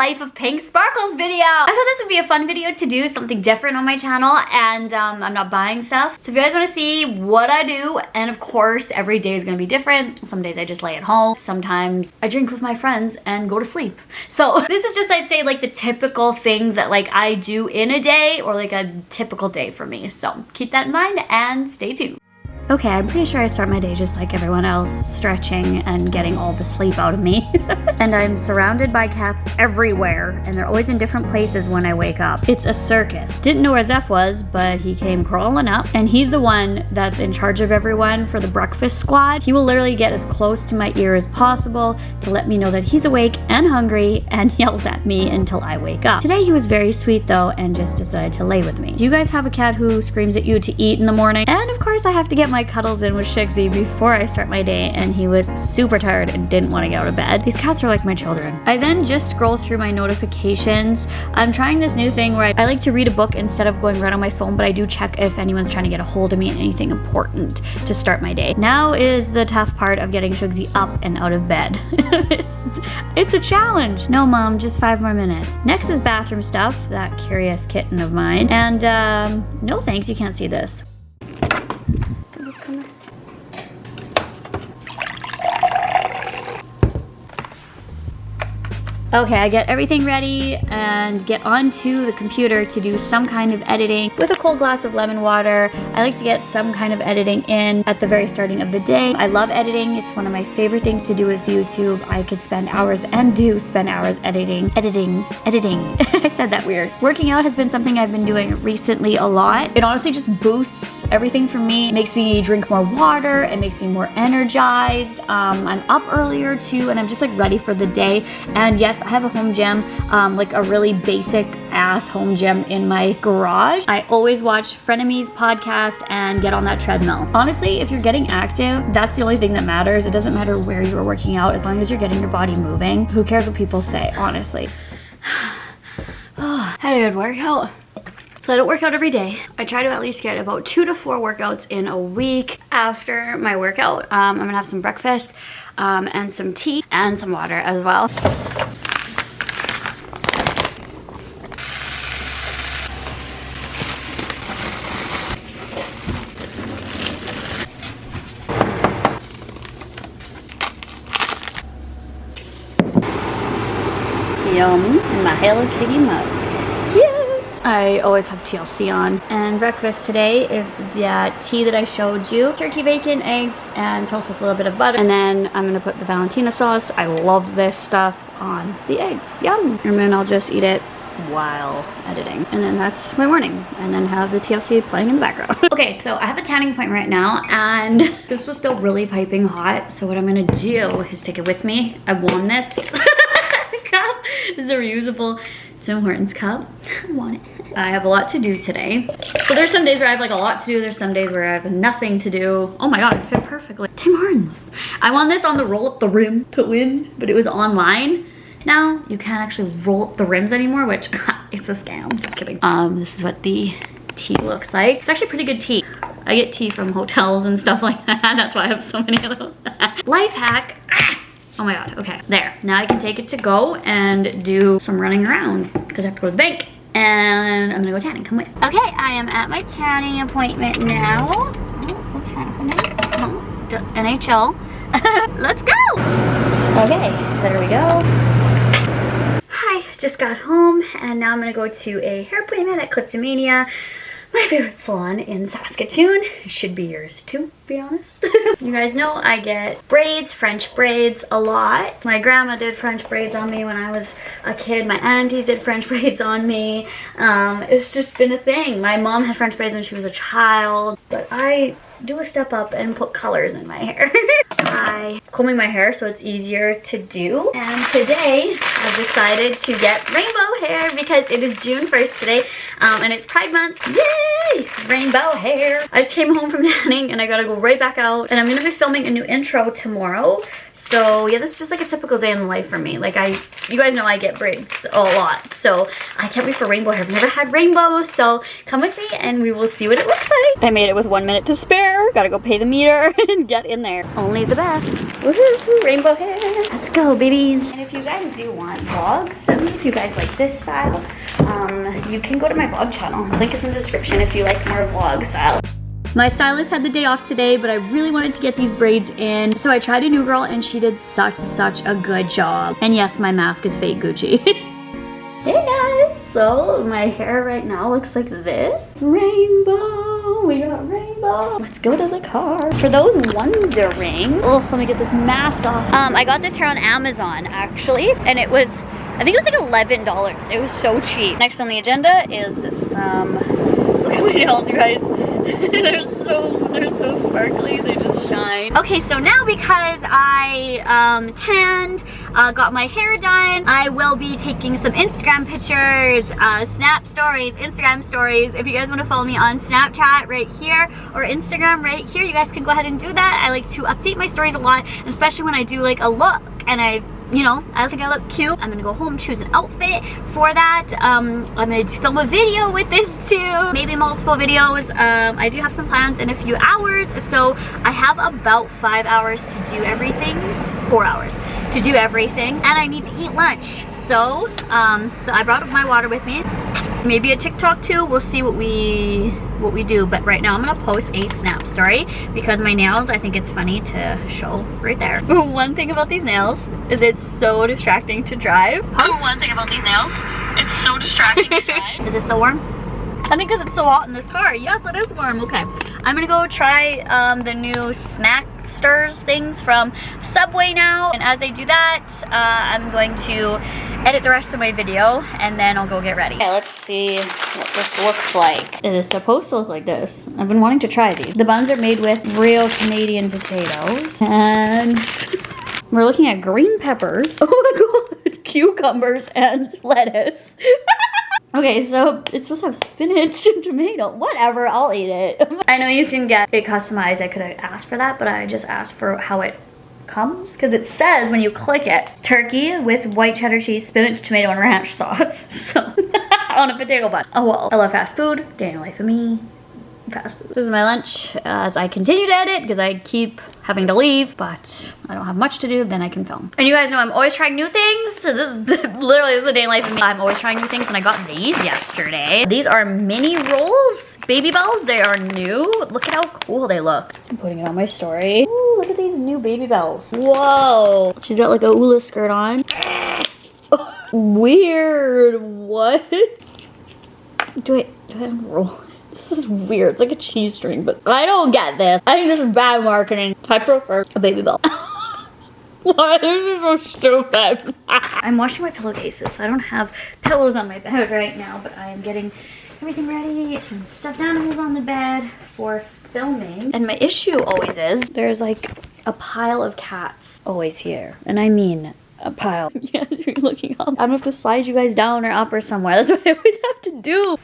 life of PiinkSparkles video. I thought this would be a fun video to do, something different on my channel, and I'm not buying stuff. So if you guys want to see what I do, and of course every day is going to be different. Some days I just lay at home. Sometimes I drink with my friends and go to sleep. So this is just, I'd say, like the typical things that like I do in a day, or like a typical day for me. So keep that in mind and stay tuned. Okay, I'm pretty sure I start my day just like everyone else, stretching and getting all the sleep out of me. And I'm surrounded by cats everywhere, and they're always in different places when I wake up. It's a circus. Didn't know where Zeph was, but he came crawling up, and he's the one that's in charge of everyone for the breakfast squad. He will literally get as close to my ear as possible to let me know that he's awake and hungry, and yells at me until I wake up. Today he was very sweet though, and just decided to lay with me. Do you guys have a cat who screams at you to eat in the morning? And of course I have to get my cuddles in with Shigsy before I start my day, and he was super tired and didn't want to get out of bed. These cats are like my children. I then just scroll through my notifications. I'm trying this new thing where I like to read a book instead of going right on my phone, but I do check if anyone's trying to get a hold of me and anything important to start my day. Now is the tough part of getting Shigsy up and out of bed. It's a challenge. No mom, just 5 more minutes. Next is bathroom stuff, that curious kitten of mine. And no thanks, you can't see this. Okay, I get everything ready and get onto the computer to do some kind of editing with a cold glass of lemon water. I like to get some kind of editing in at the very starting of the day. I love editing. It's one of my favorite things to do with YouTube. I could spend hours and do spend hours editing. I said that weird. Working out has been something I've been doing recently a lot. It honestly just boosts everything for me. It makes me drink more water. It makes me more energized. I'm up earlier too, and I'm just like ready for the day. And yes, I have a home gym, like a really basic ass home gym in my garage. I always watch Frenemies podcast and get on that treadmill. Honestly, if you're getting active, that's the only thing that matters. It doesn't matter where you're working out, as long as you're getting your body moving. Who cares what people say, honestly. Oh, had a good workout. So I don't work out every day. I try to at least get about 2 to 4 workouts in a week. After my workout, I'm gonna have some breakfast and some tea and some water as well. Yum, in my Hello Kitty mug. Cute! I always have TLC on. And breakfast today is that tea that I showed you. Turkey, bacon, eggs, and toast with a little bit of butter. And then I'm gonna put the Valentina sauce. I love this stuff on the eggs. Yum! And then I'll just eat it while editing. And then that's my morning. And then have the TLC playing in the background. Okay, so I have a tanning appointment right now, and this was still really piping hot. So what I'm gonna do is take it with me. I won this. This is a reusable Tim Hortons cup. I want it. I have a lot to do today. So there's some days where I have like a lot to do. There's some days where I have nothing to do. Oh my god, it fit perfectly. Tim Hortons. I won this on the roll up the rim to win, but it was online. Now you can't actually roll up the rims anymore, which it's a scam. Just kidding. This is what the tea looks like. It's actually pretty good tea. I get tea from hotels and stuff like that. That's why I have so many of those. Life hack. Oh my god, okay. There, now I can take it to go and do some running around because I have to go to the bank, and I'm gonna go tanning, come with. Okay, I am at my tanning appointment now. Oh, what's happening? Oh, NHL. Let's go! Okay, there we go. Hi, just got home, and now I'm gonna go to a hair appointment at Cliptomania. My favorite salon in Saskatoon. It should be yours too, to be honest. You guys know I get braids, French braids a lot. My grandma did French braids on me when I was a kid. My aunties did French braids on me. It's just been a thing. My mom had French braids when she was a child, but I do a step up and put colors in my hair. I combing my hair so it's easier to do. And today I've decided to get rainbow hair because it is June 1st today, and it's Pride Month. Yay! Rainbow hair. I just came home from tanning and I gotta go right back out, and I'm gonna be filming a new intro tomorrow. So yeah, this is just like a typical day in the life for me. Like you guys know I get braids a lot, so I can't wait for rainbow hair. I've never had rainbow, so come with me and we will see what it looks like. I made it with 1 minute to spare. Gotta go pay the meter and get in there. Only the best. Woohoo, rainbow hair. Let's go, babies. And if you guys do want vlogs, if you guys like this style, you can go to my vlog channel. Link is in the description if you like more vlog style. My stylist had the day off today, but I really wanted to get these braids in. So I tried a new girl and she did such a good job. And yes, my mask is fake Gucci. Hey guys, so my hair right now looks like this. Rainbow, we got rainbow. Let's go to the car. For those wondering, oh, let me get this mask off. I got this hair on Amazon actually, and it was, I think it was like $11. It was so cheap. Next on the agenda is some, look at my nails, you guys. they're so sparkly, they just shine. Okay, so now because I tanned, got my hair done, I will be taking some Instagram pictures, Snap stories, Instagram stories. If you guys want to follow me on Snapchat right here or Instagram right here, you guys can go ahead and do that. I like to update my stories a lot, and especially when I do like a look and you know, I think I look cute. I'm gonna go home, choose an outfit for that. I'm gonna film a video with this too. Maybe multiple videos. I do have some plans in a few hours. So I have about 5 hours to do everything. 4 hours to do everything. And I need to eat lunch. So, so I brought my water with me. Maybe a TikTok too. We'll see what we do, but right now I'm gonna post a Snap story because my nails, I think it's funny to show right there. One thing about these nails is it's so distracting to drive. One thing about these nails, it's so distracting to drive. Is it still warm? I think because it's so hot in this car. Yes, it is warm. Okay, I'm gonna go try the new Smack Stirs things from Subway now, and as I do that, I'm going to edit the rest of my video and then I'll go get ready. Okay, let's see what this looks like. It is supposed to look like this. I've been wanting to try these. The buns are made with real Canadian potatoes, and we're looking at green peppers. Oh my god, cucumbers and lettuce. Okay, so it's supposed to have spinach and tomato. Whatever, I'll eat it. I know you can get it customized. I could have asked for that, but I just asked for how it comes. Because it says when you click it, turkey with white cheddar cheese, spinach, tomato, and ranch sauce. So, on a potato bun. Oh well, I love fast food. Day in the life of me. Fast food. This is my lunch as I continue to edit because I keep having to leave, but I don't have much to do, then I can film. And you guys know I'm always trying new things. So this is literally the day in life of me. I'm always trying new things, and I got these yesterday. These are mini rolls, baby bells. They are new. Look at how cool they look. I'm putting it on my story. Ooh, look at these new baby bells. Whoa. She's got like a hula skirt on. Weird. What? Do I unroll? This is weird. It's like a cheese string, but I don't get this. I think this is bad marketing. I prefer a baby bell. Why? This is so stupid. I'm washing my pillowcases, so I don't have pillows on my bed right now, but I am getting everything ready and stuffed animals on the bed for filming. And my issue always is there's like a pile of cats always here. And I mean a pile. Yes, you're looking up. I don't have to slide you guys down or up or somewhere. That's what I always have to do.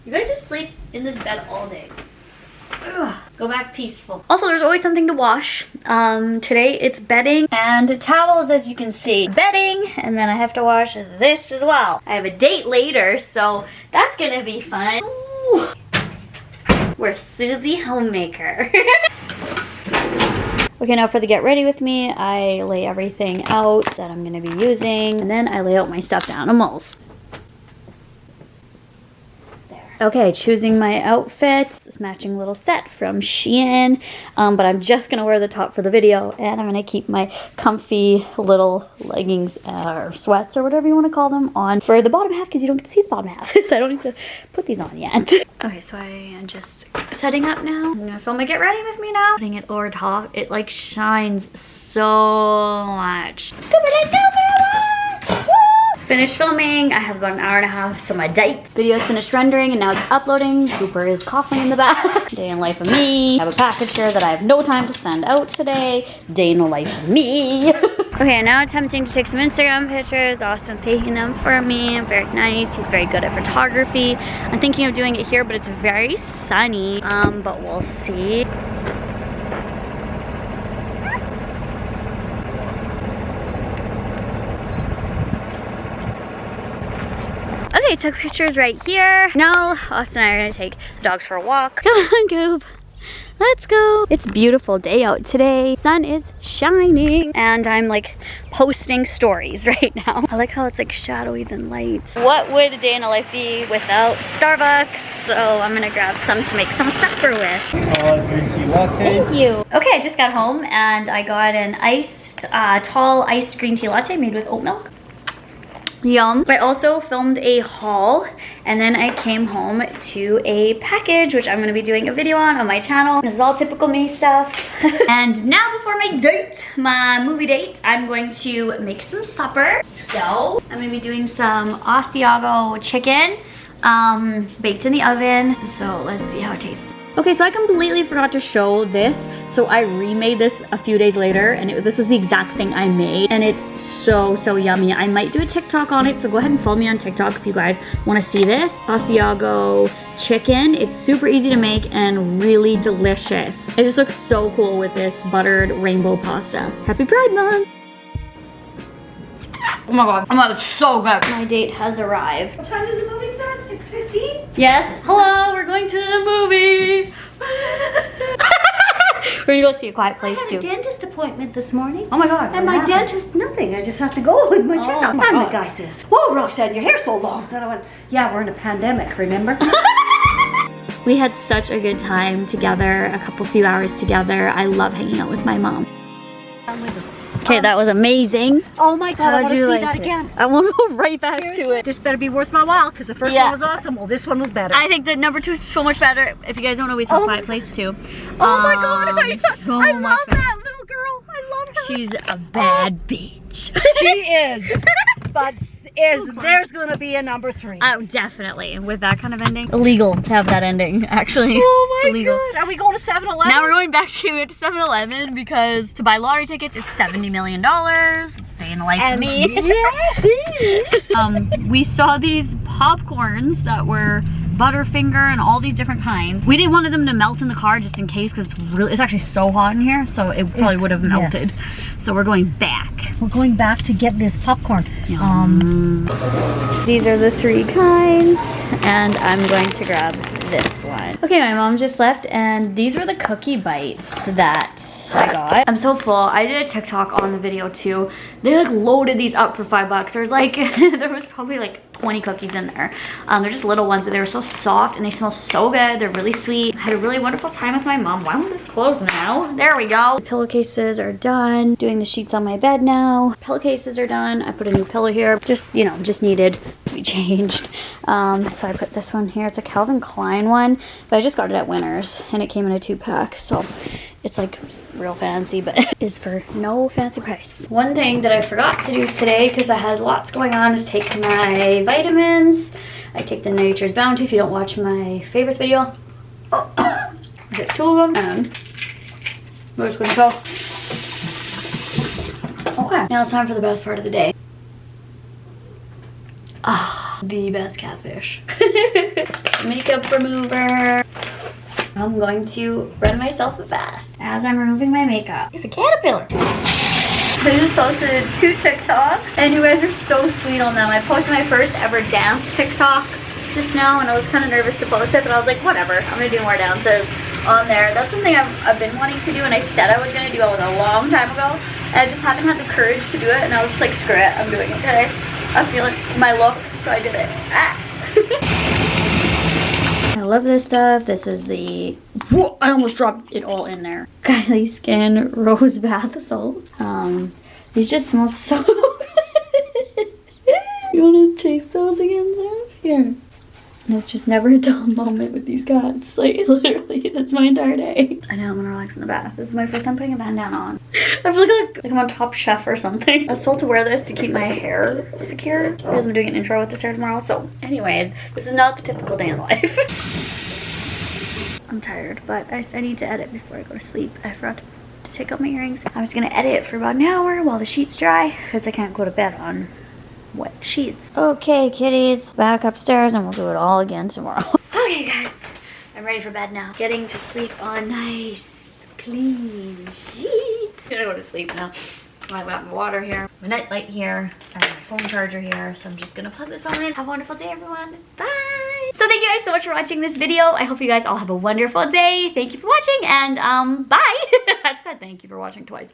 You guys just sleep in this bed all day. Ugh, go back peaceful. Also, there's always something to wash. Today it's bedding and towels, as you can see. Bedding, and then I have to wash this as well. I have a date later, so that's gonna be fun. Ooh. We're Susie Homemaker. Okay, now for the get ready with me, I lay everything out that I'm gonna be using, and then I lay out my stuffed animals. Okay, choosing my outfit. This matching little set from Shein, but I'm just gonna wear the top for the video, and I'm gonna keep my comfy little leggings or sweats or whatever you want to call them on for the bottom half, because you don't get to see the bottom half, so I don't need to put these on yet. Okay, so I am just setting up now. I'm gonna film my get ready with me now. Putting it over top, it like shines so much. Come on, let's go, Mama! Finished filming. I have about an hour and a half to my date. Video's finished rendering and now it's uploading. Cooper is coughing in the back. Day in life of me. I have a package here that I have no time to send out today. Day in the life of me. Okay, now attempting to take some Instagram pictures. Austin's taking them for me. Very nice. He's very good at photography. I'm thinking of doing it here, but it's very sunny. But we'll see. Okay, took pictures right here. Now, Austin and I are gonna take the dogs for a walk. Come on, Goop. Let's go. It's a beautiful day out today. Sun is shining and I'm like posting stories right now. I like how it's like shadowy than light. What would a day in a life be without Starbucks? So I'm gonna grab some to make some supper with. Green tea latte. Thank you. Okay, I just got home and I got an tall iced green tea latte made with oat milk. Yum. I also filmed a haul and then I came home to a package, which I'm gonna be doing a video on my channel. This is all typical me stuff. And now before my date, my movie date, I'm going to make some supper. So I'm gonna be doing some Asiago chicken, baked in the oven. So let's see how it tastes. Okay, so I completely forgot to show this. So I remade this a few days later and this was the exact thing I made. And it's so, so yummy. I might do a TikTok on it. So go ahead and follow me on TikTok if you guys wanna see this. Asiago chicken. It's super easy to make and really delicious. It just looks so cool with this buttered rainbow pasta. Happy Pride Month. Oh my god, it's so good. My date has arrived. What time does the movie start? 6:50? Yes. Hello, we're going to the movie. We're gonna go see A Quiet Place too. I had a dentist appointment this morning. Oh my god. And my dentist, nothing. I just have to go with my checkup. my And God. the guy says, whoa, Roxanne, your hair's so long. And I went, yeah, we're in a pandemic, remember? We had such a good time together, a few hours together. I love hanging out with my mom. Okay, that was amazing. Oh my God, I want to see like that it? again. I want to go right back to Seriously? it. This better be worth my while because the first one was awesome. Well, this one was better. I think that number 2 is so much better. If you guys don't know, we saw A Quiet Place too. Oh my God, so I much love better. that little girl. I love her. She's a bad bitch. She is. But there's going to be a number 3. Oh, definitely. With that kind of ending. Illegal to have that ending, actually. Oh my It's illegal. God. Are we going to 7-Eleven? Now we're going back to 7-Eleven because to buy lottery tickets, it's $70 million. Day in the life of me. We saw these popcorns that were Butterfinger and all these different kinds. We didn't want them to melt in the car just in case because it's actually so hot in here, so it probably would have melted. Yes. So we're going back. We're going back to get this popcorn. These are the 3 kinds, and I'm going to grab this one. Okay, my mom just left, and these were the cookie bites that I got. I'm so full. I did a TikTok on the video too. They like loaded these up for $5. There's like, there was probably like 20 cookies in there. They're just little ones, but they were so soft and they smell so good. They're really sweet. I had a really wonderful time with my mom. Why won't this close now? There we go. The pillowcases are done. Doing the sheets on my bed now. Pillowcases are done. I put a new pillow here. Just, you know, just needed to be changed. So I put this one here. It's a Calvin Klein one, but I just got it at Winners and it came in a 2-pack. So it's like real fancy, but it is for no fancy price. One thing that I forgot to do today because I had lots going on is take my vitamins. I take the Nature's Bounty if you don't watch my favorites video. I get 2 of them and where's gonna go? Okay, now it's time for the best part of the day. Ah, the best catfish. Makeup remover. I'm going to run myself a bath as I'm removing my makeup. It's a caterpillar. I just posted 2 TikToks and you guys are so sweet on them. I posted my first ever dance TikTok just now and I was kind of nervous to post it, but I was like, whatever, I'm gonna do more dances on there. That's something I've been wanting to do and I said I was gonna do it a long time ago. And I just haven't had the courage to do it and I was just like, screw it, I'm doing it today. I feel like my look, so I did it. Ah. I love this stuff. This is the, whoa, I almost dropped it all in there. Kylie Skin Rose Bath Salts. These just smell so good. You want to chase those again, Sarah? Here. And it's just never a dull moment with these cats. Like, literally, that's my entire day. I know, I'm gonna relax in the bath. This is my first time putting a bandana on. I feel like I'm on Top Chef or something. I was told to wear this to keep my hair secure because I'm doing an intro with this hair tomorrow. So, anyway, this is not the typical day in life. I'm tired, but I need to edit before I go to sleep. I forgot to take out my earrings. I was gonna edit for about an hour while the sheets dry because I can't go to bed on wet sheets. Okay, kitties, back upstairs and we'll do it all again tomorrow. Okay, guys, I'm ready for bed now. Getting to sleep on nice, clean sheets. I'm gonna go to sleep now. I've got my water here, my night light here, I have my phone charger here, so I'm just gonna plug this all in. Have a wonderful day, everyone. Bye! So thank you guys so much for watching this video. I hope you guys all have a wonderful day. Thank you for watching, and bye! I said thank you for watching twice.